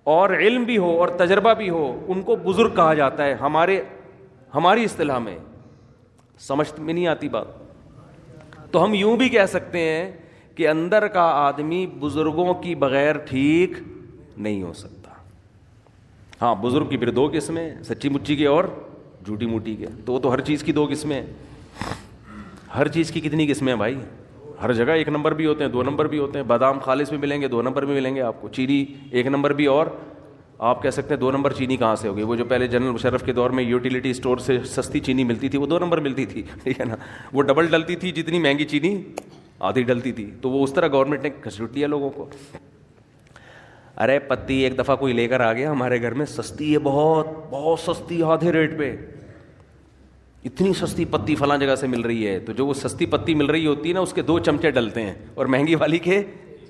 اور علم بھی ہو اور تجربہ بھی ہو, ان کو بزرگ کہا جاتا ہے ہماری اصطلاح میں. سمجھ میں نہیں آتی بات؟ تو ہم یوں بھی کہہ سکتے ہیں کہ اندر کا آدمی بزرگوں کی بغیر ٹھیک نہیں ہو سکتا. ہاں, بزرگ کی پھر دو قسمیں, سچی مچی کے اور جھوٹی موٹی کے. تو وہ تو ہر چیز کی دو قسمیں ہیں. ہر چیز کی کتنی قسمیں ہیں بھائی؟ ہر جگہ ایک نمبر بھی ہوتے ہیں, دو نمبر بھی ہوتے ہیں. بادام خالص بھی ملیں گے, دو نمبر بھی ملیں گے آپ کو. چینی ایک نمبر بھی, اور آپ کہہ سکتے ہیں دو نمبر چینی کہاں سے ہوگی؟ وہ جو پہلے جنرل مشرف کے دور میں یوٹیلیٹی اسٹور سے سستی چینی ملتی تھی, وہ دو نمبر ملتی تھی, ٹھیک ہے نا. وہ ڈبل ڈلتی تھی, جتنی مہنگی چینی آدھی ڈلتی تھی. تو وہ اس طرح گورنمنٹ نے گھسیٹ لیا لوگوں کو. ارے پتی ایک دفعہ کوئی لے کر آ گیا ہمارے گھر میں, سستی ہے, بہت بہت سستی, آدھے ریٹ پہ. اتنی سستی پتی فلاں جگہ سے مل رہی ہے. تو جو وہ سستی پتی مل رہی ہوتی ہے نا, اس کے 2 چمچے ڈلتے ہیں, اور مہنگی والی کے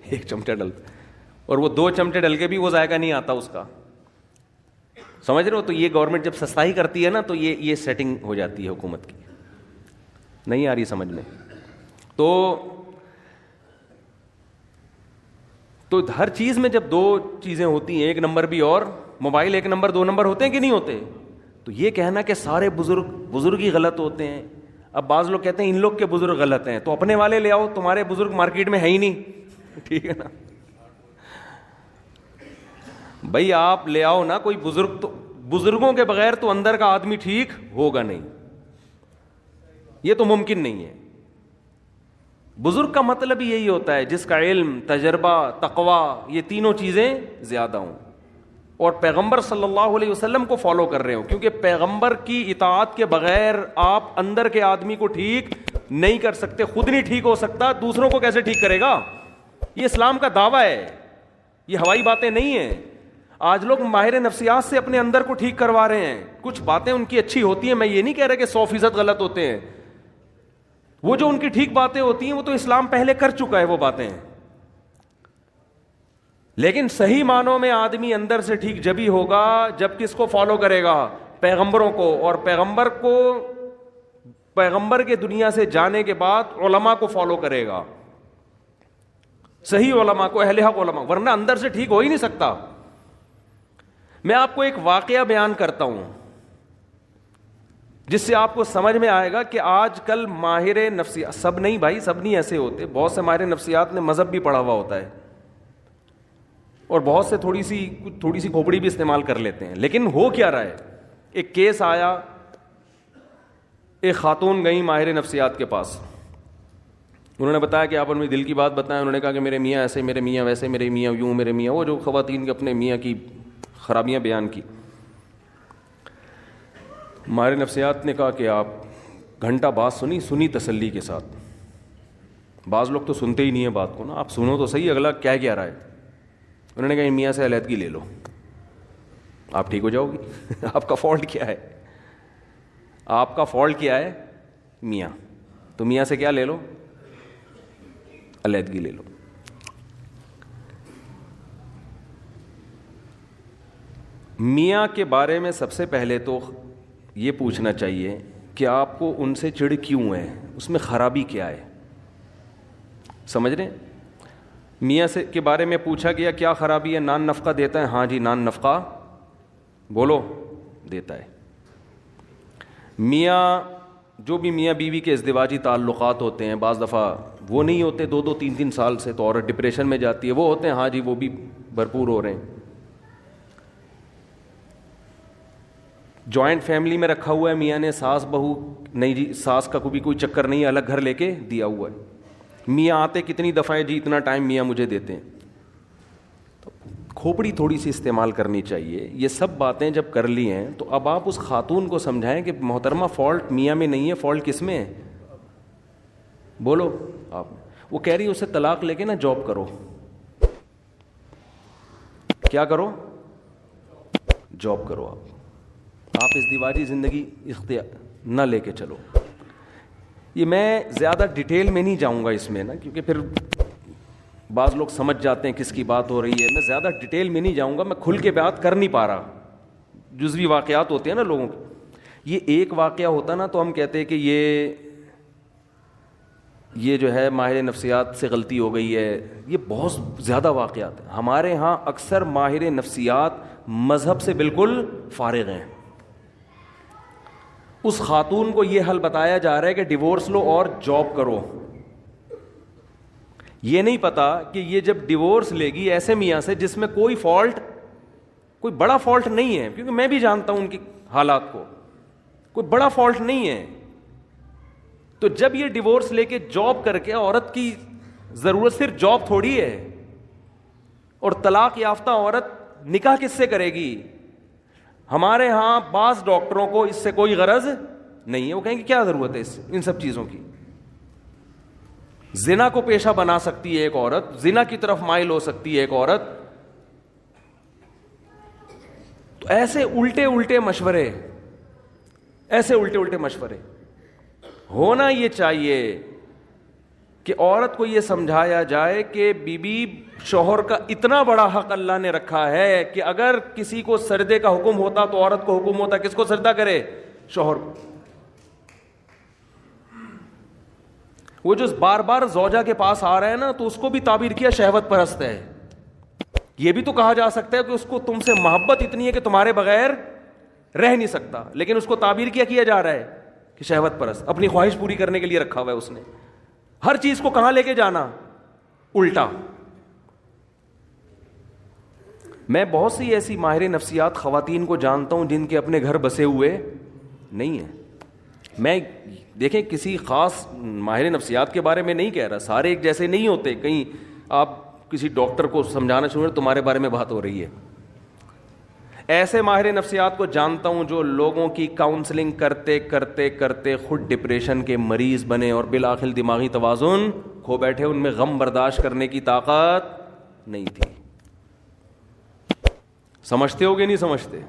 1 چمچہ ڈلتا ہے. اور وہ 2 چمچے ڈل کے بھی وہ ذائقہ نہیں آتا اس کا. سمجھ رہے ہو؟ تو یہ گورنمنٹ جب سستائی کرتی ہے نا, تو یہ سیٹنگ ہو جاتی ہے حکومت کی. نہیں آ رہی سمجھ میں؟ تو ہر چیز میں جب 2 چیزیں ہوتی ہیں, 1 نمبر بھی اور موبائل 1 نمبر 2 نمبر ہوتے ہیں کہ نہیں ہوتے؟ تو یہ کہنا کہ سارے بزرگ ہی غلط ہوتے ہیں. اب بعض لوگ کہتے ہیں ان لوگ کے بزرگ غلط ہیں, تو اپنے والے لے آؤ, تمہارے بزرگ مارکیٹ میں ہے ہی نہیں, ٹھیک ہے نا بھائی. آپ لے آؤ نا کوئی بزرگ, تو بزرگوں کے بغیر تو اندر کا آدمی ٹھیک ہوگا نہیں, یہ تو ممکن نہیں ہے. بزرگ کا مطلب ہی یہی ہوتا ہے جس کا علم, تجربہ, تقوی, یہ تینوں چیزیں زیادہ ہوں, اور پیغمبر صلی اللہ علیہ وسلم کو فالو کر رہے ہوں. کیونکہ پیغمبر کی اطاعت کے بغیر آپ اندر کے آدمی کو ٹھیک نہیں کر سکتے. خود نہیں ٹھیک ہو سکتا, دوسروں کو کیسے ٹھیک کرے گا؟ یہ اسلام کا دعویٰ ہے, یہ ہوائی باتیں نہیں ہیں. آج لوگ ماہر نفسیات سے اپنے اندر کو ٹھیک کروا رہے ہیں. کچھ باتیں ان کی اچھی ہوتی ہیں, میں یہ نہیں کہہ رہا کہ 100% غلط ہوتے ہیں. وہ جو ان کی ٹھیک باتیں ہوتی ہیں وہ تو اسلام پہلے کر چکا ہے وہ باتیں. لیکن صحیح معنوں میں آدمی اندر سے ٹھیک جبھی ہوگا جب کس کو فالو کرے گا؟ پیغمبروں کو. اور پیغمبر کے دنیا سے جانے کے بعد علماء کو فالو کرے گا, صحیح علماء کو, اہل حق علماء, ورنہ اندر سے ٹھیک ہو ہی نہیں سکتا. میں آپ کو ایک واقعہ بیان کرتا ہوں جس سے آپ کو سمجھ میں آئے گا کہ آج کل ماہر نفسیات, سب نہیں بھائی, سب نہیں ایسے ہوتے. بہت سے ماہر نفسیات نے مذہب بھی پڑھا ہوا ہوتا ہے, اور بہت سے تھوڑی سی کھوپڑی بھی استعمال کر لیتے ہیں. لیکن ہو کیا رہا ہے؟ ایک کیس آیا, ایک خاتون گئی ماہر نفسیات کے پاس. انہوں نے بتایا کہ آپ اپنی دل کی بات بتائیں. انہوں نے کہا کہ میرے میاں ایسے, میرے میاں ویسے, میرے میاں یوں, میرے میاں وہ, جو خواتین کے اپنے میاں کی خرابیاں بیان کی. ماہر نفسیات نے کہا کہ آپ گھنٹہ بات سنی تسلی کے ساتھ. بعض لوگ تو سنتے ہی نہیں ہیں بات کو نا, آپ سنو تو صحیح اگلا کیا رہا ہے. انہوں نے کہا میاں سے علیحدگی لے لو, آپ ٹھیک ہو جاؤ گی. آپ کا فالٹ کیا ہے؟ آپ کا فالٹ کیا ہے؟ میاں. تو میاں سے کیا لے لو؟ علیحدگی لے لو. میاں کے بارے میں سب سے پہلے تو یہ پوچھنا چاہیے کہ آپ کو ان سے چڑ کیوں ہے, اس میں خرابی کیا ہے. سمجھ رہے ہیں؟ میاں سے کے بارے میں پوچھا گیا کیا خرابی ہے؟ نان نفقہ دیتا ہے؟ ہاں جی نان نفقہ بولو دیتا ہے. میاں, جو بھی میاں بیوی کے ازدواجی تعلقات ہوتے ہیں, بعض دفعہ وہ نہیں ہوتے 2-2 3-3 سال سے, تو عورت ڈپریشن میں جاتی ہے. وہ ہوتے ہیں, ہاں جی وہ بھی بھرپور ہو رہے ہیں. جوائنٹ فیملی میں رکھا ہوا ہے میاں نے, ساس بہو نہیں جی, ساس کا کوئی چکر نہیں ہے, الگ گھر لے کے دیا ہوا ہے. میاں آتے کتنی دفعہ ہے جی, اتنا ٹائم میاں مجھے دیتے ہیں. تو کھوپڑی تھوڑی سی استعمال کرنی چاہیے. یہ سب باتیں جب کر لی ہیں تو اب آپ اس خاتون کو سمجھائیں کہ محترمہ فالٹ میاں میں نہیں ہے, فالٹ کس میں ہے؟ بولو آپ. وہ کہہ رہی ہے اسے طلاق لے کے نا جاب کرو. کیا کرو؟ جاب کرو. آپ ازدواجی زندگی اختیار نہ لے کے چلو. یہ میں زیادہ ڈیٹیل میں نہیں جاؤں گا اس میں نا, کیونکہ پھر بعض لوگ سمجھ جاتے ہیں کس کی بات ہو رہی ہے. میں زیادہ ڈیٹیل میں نہیں جاؤں گا, میں کھل کے بات کر نہیں پا رہا. جزوی واقعات ہوتے ہیں نا لوگوں کے. یہ ایک واقعہ ہوتا نا تو ہم کہتے ہیں کہ یہ جو ہے ماہر نفسیات سے غلطی ہو گئی ہے. یہ بہت زیادہ واقعات ہیں. ہمارے ہاں اکثر ماہر نفسیات مذہب سے بالکل فارغ ہیں. اس خاتون کو یہ حل بتایا جا رہا ہے کہ ڈیورس لو اور جاب کرو. یہ نہیں پتا کہ یہ جب ڈیورس لے گی ایسے میاں سے جس میں کوئی فالٹ, کوئی بڑا فالٹ نہیں ہے, کیونکہ میں بھی جانتا ہوں ان کی حالات کو, کوئی بڑا فالٹ نہیں ہے. تو جب یہ ڈیورس لے کے جاب کر کے, عورت کی ضرورت صرف جاب تھوڑی ہے, اور طلاق یافتہ عورت نکاح کس سے کرے گی؟ ہمارے ہاں بعض ڈاکٹروں کو اس سے کوئی غرض نہیں ہے. وہ کہیں گے کیا ضرورت ہے ان سب چیزوں کی. زنا کو پیشہ بنا سکتی ہے ایک عورت, زنا کی طرف مائل ہو سکتی ہے ایک عورت. تو ایسے الٹے الٹے مشورے, ایسے الٹے الٹے مشورے. ہونا یہ چاہیے کہ عورت کو یہ سمجھایا جائے کہ بیوی شوہر کا اتنا بڑا حق اللہ نے رکھا ہے کہ اگر کسی کو سجدے کا حکم ہوتا تو عورت کو حکم ہوتا کس کو سجدہ کرے؟ شوہر کو. وہ جو بار بار زوجہ کے پاس آ رہا ہے نا, تو اس کو بھی تعبیر کیا شہوت پرست ہے. یہ بھی تو کہا جا سکتا ہے کہ اس کو تم سے محبت اتنی ہے کہ تمہارے بغیر رہ نہیں سکتا, لیکن اس کو تعبیر کیا جا رہا ہے کہ شہوت پرست, اپنی خواہش پوری کرنے کے لیے رکھا ہوا ہے اس نے. ہر چیز کو کہاں لے کے جانا؟ الٹا. میں بہت سی ایسی ماہر نفسیات خواتین کو جانتا ہوں جن کے اپنے گھر بسے ہوئے نہیں ہیں. میں دیکھیں کسی خاص ماہر نفسیات کے بارے میں نہیں کہہ رہا, سارے ایک جیسے نہیں ہوتے. کہیں آپ کسی ڈاکٹر کو سمجھانا شروع کریں تمہارے بارے میں بات ہو رہی ہے. ایسے ماہر نفسیات کو جانتا ہوں جو لوگوں کی کاؤنسلنگ کرتے کرتے کرتے خود ڈپریشن کے مریض بنے اور بالآخر دماغی توازن کھو بیٹھے. ان میں غم برداشت کرنے کی طاقت نہیں تھی. سمجھتے ہو گے نہیں سمجھتے؟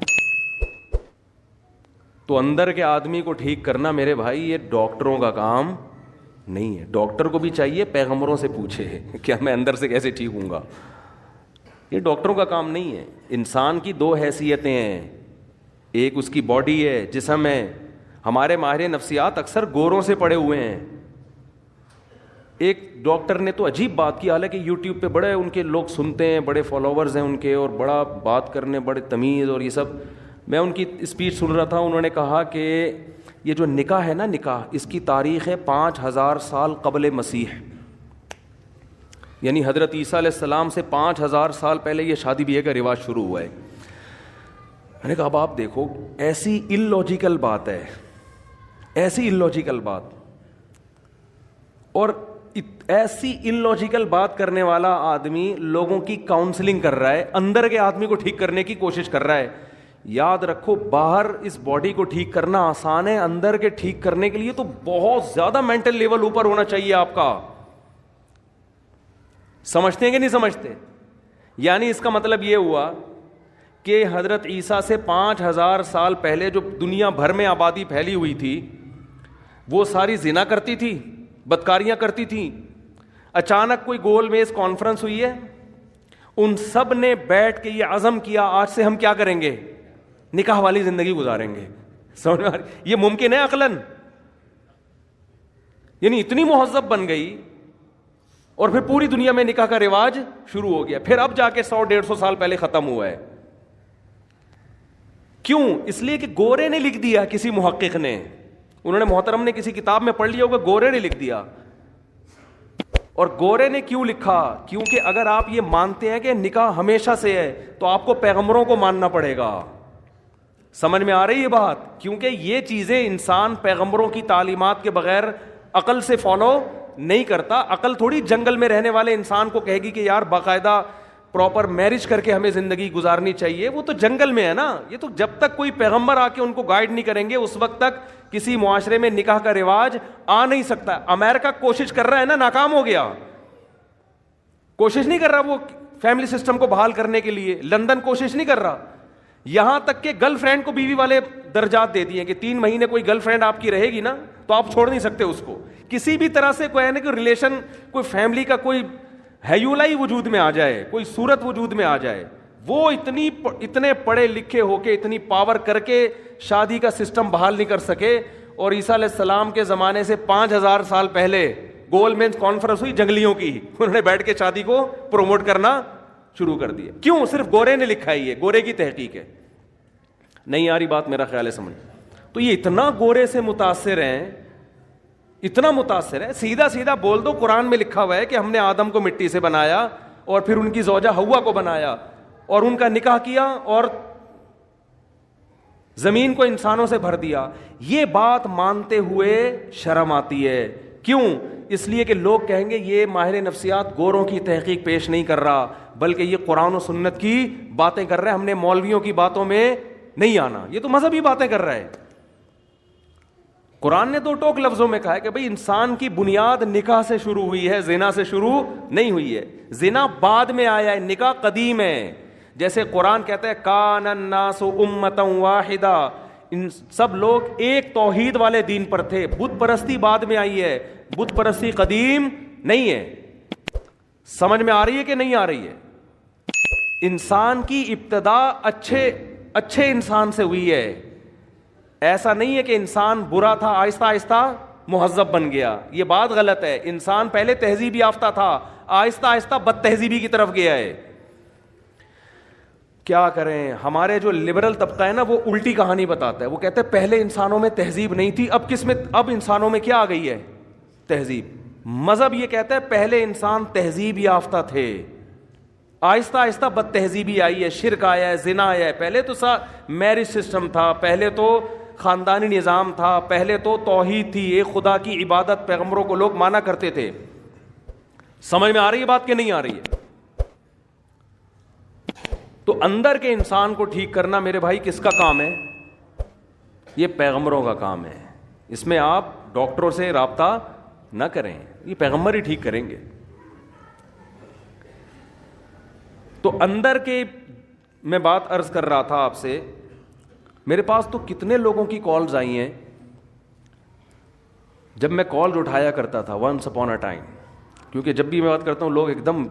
تو اندر کے آدمی کو ٹھیک کرنا میرے بھائی یہ ڈاکٹروں کا کام نہیں ہے. ڈاکٹر کو بھی چاہیے پیغمبروں سے پوچھے کیا میں اندر سے کیسے ٹھیک ہوں گا. یہ ڈاکٹروں کا کام نہیں ہے. انسان کی دو حیثیتیں ہیں, ایک اس کی باڈی ہے, جسم ہے. ہمارے ماہر نفسیات اکثر گوروں سے پڑے ہوئے ہیں. ایک ڈاکٹر نے تو عجیب بات کی, حالانکہ یوٹیوب پہ بڑے ان کے لوگ سنتے ہیں, بڑے فالوورز ہیں ان کے, اور بڑا بات کرنے, بڑے تمیز اور یہ سب. میں ان کی اسپیچ سن رہا تھا, انہوں نے کہا کہ یہ جو نکاح ہے نا, نکاح اس کی تاریخ ہے 5000 سال قبل مسیح, یعنی حضرت عیسیٰ علیہ السلام سے 5000 سال پہلے یہ شادی بیاہ کا رواج شروع ہوا ہے. میں نے کہا اب آپ دیکھو, ایسی ان لاجیکل بات ہے, ایسی ان لاجیکل بات, اور ایسی ان لاجیکل بات کرنے والا آدمی لوگوں کی کاؤنسلنگ کر رہا ہے, اندر کے آدمی کو ٹھیک کرنے کی کوشش کر رہا ہے. یاد رکھو باہر اس باڈی کو ٹھیک کرنا آسان ہے, اندر کے ٹھیک کرنے کے لیے تو بہت زیادہ مینٹل لیول اوپر ہونا چاہیے آپ کا. سمجھتے ہیں کہ نہیں سمجھتے؟ یعنی اس کا مطلب یہ ہوا کہ حضرت عیسیٰ سے 5000 سال پہلے جو دنیا بھر میں آبادی پھیلی ہوئی تھی وہ ساری زنا کرتی تھی, بدکاریاں کرتی تھی. اچانک کوئی گول میز کانفرنس ہوئی ہے, ان سب نے بیٹھ کے یہ عزم کیا آج سے ہم کیا کریں گے؟ نکاح والی زندگی گزاریں گے. سمجھ میں یہ ممکن ہے عقلاً؟ یعنی اتنی مہذب بن گئی, اور پھر پوری دنیا میں نکاح کا رواج شروع ہو گیا. پھر اب جا کے 100-150 سال پہلے ختم ہوا ہے. کیوں؟ اس لیے کہ گورے نے لکھ دیا, کسی محقق نے, انہوں نے محترم نے کسی کتاب میں پڑھ لیا ہوگا, گورے نے لکھ دیا. اور گورے نے کیوں لکھا؟ کیونکہ اگر آپ یہ مانتے ہیں کہ نکاح ہمیشہ سے ہے تو آپ کو پیغمبروں کو ماننا پڑے گا. سمجھ میں آ رہی ہے بات؟ کیونکہ یہ چیزیں انسان پیغمبروں کی تعلیمات کے بغیر عقل سے فالو نہیں کرتا. عقل تھوڑی جنگل میں رہنے والے انسان کو کہے گی کہ یار باقاعدہ پراپر میرج کر کے ہمیں زندگی گزارنی چاہیے. وہ تو جنگل میں ہے نا. یہ تو جب تک کوئی پیغمبر آ کے ان کو گائیڈ نہیں کریں گے اس وقت تک کسی معاشرے میں نکاح کا رواج آ نہیں سکتا. امریکہ کوشش کر رہا ہے نا, ناکام ہو گیا. کوشش نہیں کر رہا وہ فیملی سسٹم کو بحال کرنے کے لیے. لندن کوشش نہیں کر رہا. یہاں تک کہ گرل فرینڈ کو بیوی والے درجات دے دیے کہ 3 مہینے کوئی گرل فرینڈ آپ کی رہے گی نا تو آپ چھوڑ نہیں سکتے اس کو. کسی بھی طرح سے کوئی ہے نا کہ ریلیشن, کوئی فیملی کا کوئی ہیولا ہی وجود میں آ جائے, کوئی صورت وجود میں آ جائے, وہ اتنے پڑھے لکھے ہو کے اتنی پاور کر کے شادی کا سسٹم بحال نہیں کر سکے. اور عیسیٰ علیہ السلام کے زمانے سے 5000 سال پہلے گول مینس کانفرنس ہوئی جنگلیوں کی, انہوں نے بیٹھ کے شادی کو پروموٹ کرنا شروع کر دیا. کیوں؟ صرف گورے نے لکھا ہے, یہ گورے کی تحقیق ہے. نہیں آ رہی بات میرا خیال ہے سمجھ. تو یہ اتنا گورے سے متاثر ہیں, اتنا متاثر ہے, سیدھا سیدھا بول دو قرآن میں لکھا ہوا ہے کہ ہم نے آدم کو مٹی سے بنایا اور پھر ان کی زوجہ ہوا کو بنایا اور ان کا نکاح کیا اور زمین کو انسانوں سے بھر دیا. یہ بات مانتے ہوئے شرم آتی ہے. کیوں؟ اس لیے کہ لوگ کہیں گے یہ ماہر نفسیات گوروں کی تحقیق پیش نہیں کر رہا, بلکہ یہ قرآن و سنت کی باتیں کر رہا ہے, ہم نے مولویوں کی باتوں میں نہیں آنا, یہ تو مذہبی باتیں کر رہا ہے. قرآن نے دو ٹوک لفظوں میں کہا ہے کہ بھئی انسان کی بنیاد نکاح سے شروع ہوئی ہے, زنا سے شروع نہیں ہوئی ہے. زنا بعد میں آیا ہے, نکاح قدیم ہے. جیسے قرآن کہتا ہے کان الناس امتا واحدہ, ان سب لوگ ایک توحید والے دین پر تھے. بت پرستی بعد میں آئی ہے, بت پرستی قدیم نہیں ہے. سمجھ میں آ رہی ہے کہ نہیں آ رہی ہے؟ انسان کی ابتدا اچھے انسان سے ہوئی ہے. ایسا نہیں ہے کہ انسان برا تھا آہستہ آہستہ مہذب بن گیا, یہ بات غلط ہے. انسان پہلے تہذیب یافتہ تھا, آہستہ آہستہ بد تہذیبی کی طرف گیا ہے. کیا کریں, ہمارے جو لبرل طبقہ ہے نا وہ الٹی کہانی بتاتا ہے. وہ کہتے ہیں پہلے انسانوں میں تہذیب نہیں تھی, اب کس میں, اب انسانوں میں کیا آ گئی ہے؟ تہذیب. مذہب یہ کہتا ہے پہلے انسان تہذیب یافتہ تھے, آہستہ آہستہ بد تہذیبی آئی ہے, شرک آیا ہے, زنا آیا ہے. پہلے تو میرج سسٹم تھا, پہلے تو خاندانی نظام تھا, پہلے تو توحید تھی, ایک خدا کی عبادت پیغمبروں کو لوگ مانا کرتے تھے. سمجھ میں آ رہی ہے بات کہ نہیں آ رہی ہے؟ تو اندر کے انسان کو ٹھیک کرنا میرے بھائی کس کا کام ہے؟ یہ پیغمبروں کا کام ہے. اس میں آپ ڈاکٹروں سے رابطہ نہ کریں, یہ پیغمبر ہی ٹھیک کریں گے. تو اندر کے, میں بات عرض کر رہا تھا آپ سے, میرے پاس تو کتنے لوگوں کی کالز آئی ہیں. جب میں کالز اٹھایا کرتا تھا ونس اپون اے ٹائم, کیونکہ جب بھی میں بات کرتا ہوں لوگ ایک دم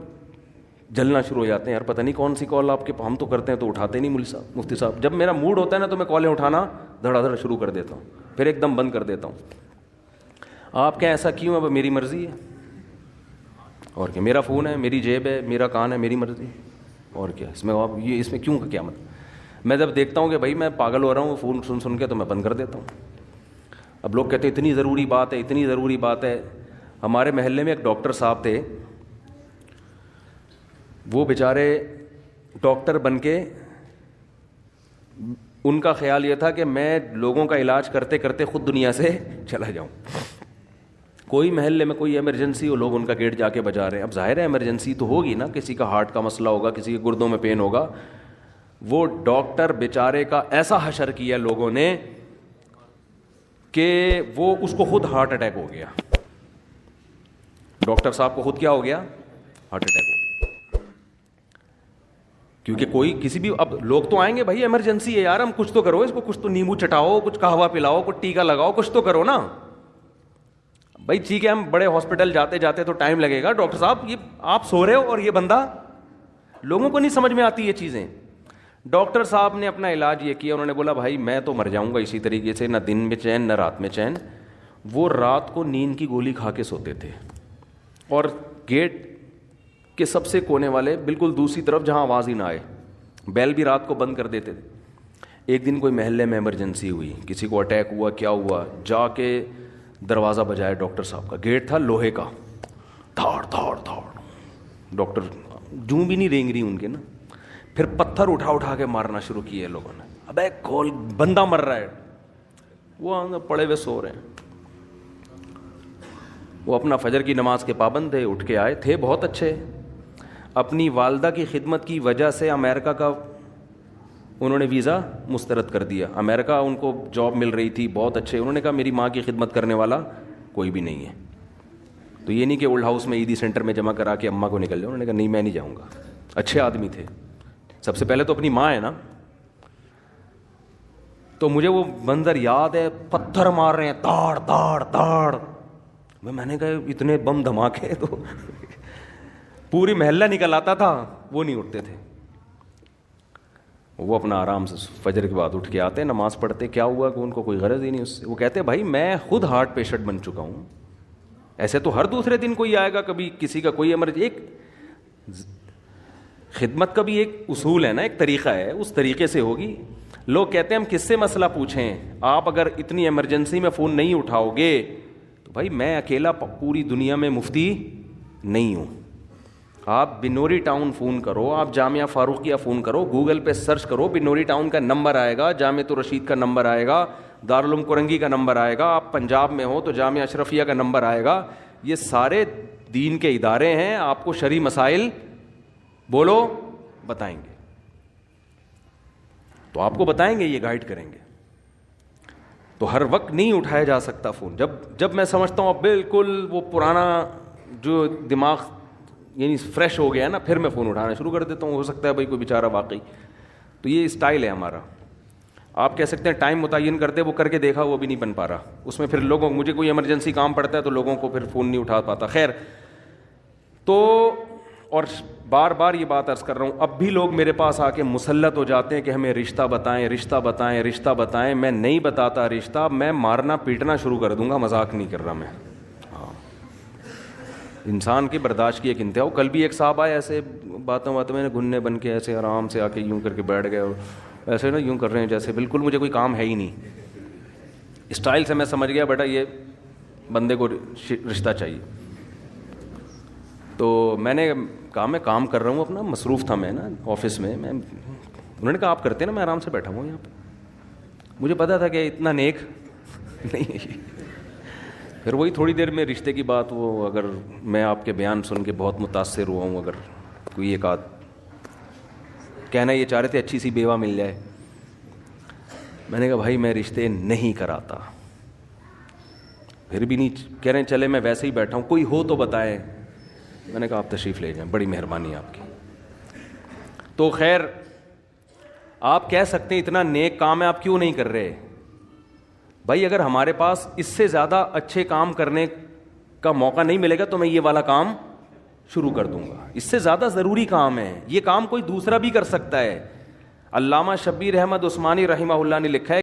جلنا شروع ہو جاتے ہیں, یار پتہ نہیں کون سی کال آپ کے, ہم تو کرتے ہیں تو اٹھاتے نہیں مفتی صاحب. جب میرا موڈ ہوتا ہے نا تو میں کالیں اٹھانا دھڑا دھڑ شروع کر دیتا ہوں, پھر ایک دم بند کر دیتا ہوں. آپ کیا ایسا کیوں؟ اب میری مرضی ہے, اور کیا, میرا فون ہے, میری جیب ہے, میرا کان ہے, میری مرضی, اور کیا اس میں آپ یہ اس میں کیوں کا کیا مطلب؟ میں جب دیکھتا ہوں کہ بھائی میں پاگل ہو رہا ہوں فون سن کے تو میں بند کر دیتا ہوں. اب لوگ کہتے ہیں اتنی ضروری بات ہے, اتنی ضروری بات ہے. ہمارے محلے میں ایک ڈاکٹر صاحب تھے, وہ بیچارے ڈاکٹر بن کے ان کا خیال یہ تھا کہ میں لوگوں کا علاج کرتے کرتے خود دنیا سے چلا جاؤں. کوئی محلے میں کوئی ایمرجنسی ہو, لوگ ان کا گیٹ جا کے بجا رہے ہیں. اب ظاہر ہے ایمرجنسی تو ہوگی نا, کسی کا ہارٹ کا مسئلہ ہوگا, کسی کے گردوں میں پین ہوگا. وہ ڈاکٹر بیچارے کا ایسا حشر کیا لوگوں نے کہ وہ اس کو خود ہارٹ اٹیک ہو گیا. ڈاکٹر صاحب کو خود کیا ہو گیا؟ ہارٹ اٹیک ہو گیا. کیونکہ کوئی کسی بھی, اب لوگ تو آئیں گے بھائی ایمرجنسی ہے یار, ہم کچھ تو کرو اس کو, کچھ تو نیمبو چٹاؤ, کچھ قہوہ پلاؤ, کچھ ٹیکا لگاؤ, کچھ تو کرو نا بھائی. ٹھیک ہے ہم بڑے ہاسپٹل جاتے جاتے تو ٹائم لگے گا, ڈاکٹر صاحب یہ آپ سو رہے ہو اور یہ بندہ, لوگوں کو نہیں سمجھ میں آتی یہ چیزیں. ڈاکٹر صاحب نے اپنا علاج یہ کیا, انہوں نے بولا بھائی میں تو مر جاؤں گا اسی طریقے سے, نہ دن میں چین نہ رات میں چین. وہ رات کو نیند کی گولی کھا کے سوتے تھے, اور گیٹ کے سب سے کونے والے بالکل دوسری طرف جہاں آواز ہی نہ آئے, بیل بھی رات کو بند کر دیتے تھے. ایک دن کوئی محلے میں ایمرجنسی ہوئی, کسی کو اٹیک ہوا, کیا ہوا, جا کے دروازہ بجایا ڈاکٹر صاحب کا. گیٹ تھا لوہے کا, دھاڑ دھاڑ دھاڑ, ڈاکٹر جوں بھی نہیں رینگ رہی ان کے نا. پھر پتھر اٹھا کے مارنا شروع کیے لوگوں نے. ابے کھول, بندہ مر رہا ہے. وہ پڑے ہوئے سو رہے ہیں. وہ اپنا فجر کی نماز کے پابند تھے, اٹھ کے آئے تھے بہت اچھے. اپنی والدہ کی خدمت کی وجہ سے امریکہ کا انہوں نے ویزا مسترد کر دیا. امریکہ ان کو جاب مل رہی تھی, بہت اچھے. انہوں نے کہا میری ماں کی خدمت کرنے والا کوئی بھی نہیں ہے. تو یہ نہیں کہ اولڈ ہاؤس میں عیدی سینٹر میں جمع کرا کے اماں کو نکل جاؤ. انہوں نے کہا نہیں میں نہیں جاؤں گا. اچھے آدمی تھے. سب سے پہلے تو اپنی ماں ہے نا. تو مجھے وہ منظر یاد ہے, پتھر مار رہے ہیں, تاڑ تاڑ تاڑ. میں نے کہا اتنے بم دھماکے تو پوری محلہ نکل آتا تھا, وہ نہیں اٹھتے تھے. وہ اپنا آرام سے فجر کے بعد اٹھ کے آتے, نماز پڑھتے. کیا ہوا کہ ان کو کوئی غرض ہی نہیں اس سے. وہ کہتے بھائی میں خود ہارٹ پیشنٹ بن چکا ہوں, ایسے تو ہر دوسرے دن کوئی آئے گا, کبھی کسی کا کوئی ایمرجنسی. ایک خدمت کا بھی ایک اصول ہے نا, ایک طریقہ ہے, اس طریقے سے ہوگی. لوگ کہتے ہیں ہم کس سے مسئلہ پوچھیں, آپ اگر اتنی ایمرجنسی میں فون نہیں اٹھاؤ گے تو بھائی میں اکیلا پوری دنیا میں مفتی نہیں ہوں. آپ بنوری ٹاؤن فون کرو, آپ جامعہ فاروقیہ فون کرو, گوگل پہ سرچ کرو, بنوری ٹاؤن کا نمبر آئے گا, جامعہ الرشید کا نمبر آئے گا, دارالعلوم کرنگی کا نمبر آئے گا, آپ پنجاب میں ہو تو جامعہ اشرفیہ کا نمبر آئے گا. یہ سارے دین کے ادارے ہیں, آپ کو شرعی مسائل بولو بتائیں گے, تو آپ کو بتائیں گے, یہ گائیڈ کریں گے. تو ہر وقت نہیں اٹھایا جا سکتا فون. جب میں سمجھتا ہوں بالکل وہ پرانا جو دماغ یعنی فریش ہو گیا ہے نا, پھر میں فون اٹھانا شروع کر دیتا ہوں. ہو سکتا ہے بھائی کوئی بیچارہ واقعی, تو یہ اسٹائل ہے ہمارا. آپ کہہ سکتے ہیں ٹائم متعین کرتے, وہ کر کے دیکھا وہ بھی نہیں بن پا رہا. اس میں پھر لوگوں, مجھے کوئی ایمرجنسی کام پڑتا ہے تو لوگوں کو پھر فون نہیں اٹھا پاتا. خیر, تو اور بار بار یہ بات عرض کر رہا ہوں, اب بھی لوگ میرے پاس آ کے مسلط ہو جاتے ہیں کہ ہمیں رشتہ بتائیں, رشتہ بتائیں, رشتہ بتائیں. میں نہیں بتاتا رشتہ, میں مارنا پیٹنا شروع کر دوں گا. مذاق نہیں کر رہا میں. انسان کی برداشت کی ایک انتہا. کل بھی ایک صاحب آئے ایسے باتوں میں نے گھننے بن کے ایسے آرام سے آ کے یوں کر کے بیٹھ گئے, اور ایسے نا یوں کر رہے ہیں جیسے بالکل مجھے کوئی کام ہے ہی نہیں. اسٹائل سے میں سمجھ گیا بیٹا یہ بندے کو رشتہ چاہیے. تو میں نے کہا میں کام کر رہا ہوں اپنا, مصروف تھا میں نا آفس میں. انہوں نے کہا آپ کرتے نا, میں آرام سے بیٹھا ہوں یہاں پہ. مجھے پتا تھا کہ اتنا نیک نہیں ہے. پھر وہی تھوڑی دیر میں رشتے کی بات, وہ اگر میں آپ کے بیان سن کے بہت متاثر ہوا ہوں, اگر کوئی ایک آدھ کہنا یہ چاہ رہے تھے اچھی سی بیوہ مل جائے, میں نے کہا بھائی میں رشتے نہیں کراتا. پھر بھی نہیں کہہ رہے ہیں چلے میں ویسے ہی بیٹھا ہوں, کوئی ہو تو بتائیں. میں نے کہا آپ تشریف لے جائیں, بڑی مہربانی آپ کی. تو خیر, آپ کہہ سکتے ہیں اتنا نیک کام ہے آپ کیوں نہیں کر رہے. بھائی اگر ہمارے پاس اس سے زیادہ اچھے کام کرنے کا موقع نہیں ملے گا تو میں یہ والا کام شروع کر دوں گا. اس سے زیادہ ضروری کام ہے, یہ کام کوئی دوسرا بھی کر سکتا ہے. علامہ شبیر احمد عثمانی رحمہ اللہ نے لکھا ہے